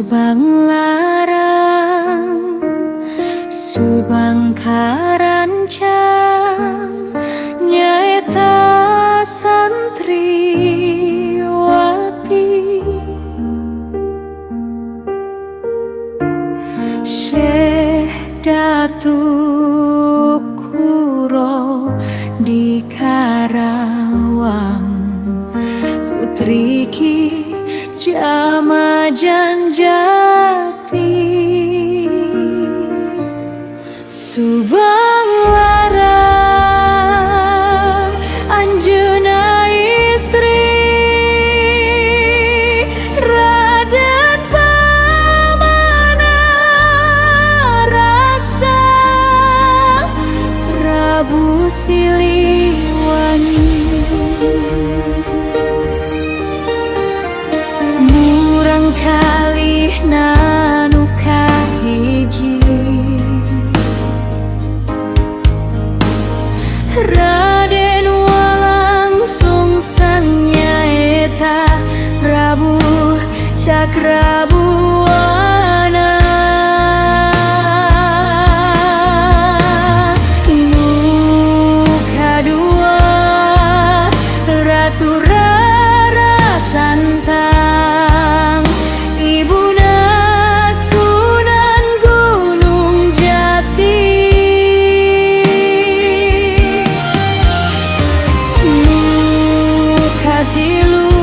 Subang Larang, Subang Karancang, nyaeta santriwati. Syekh Datuk Kuro di Karawang, Putri Ki Jamajan Jati. Subang Larang, Anjeuna istri Raden Pamana Rasa Prabu Siliwangi. Murang kalih nanu kahiji, Raden Walangsungsang nyaeta Prabu Cakrabuana. Nu kadua Ratu Rara Santang, ibuna Sunan Gunung Jati. Nu katilu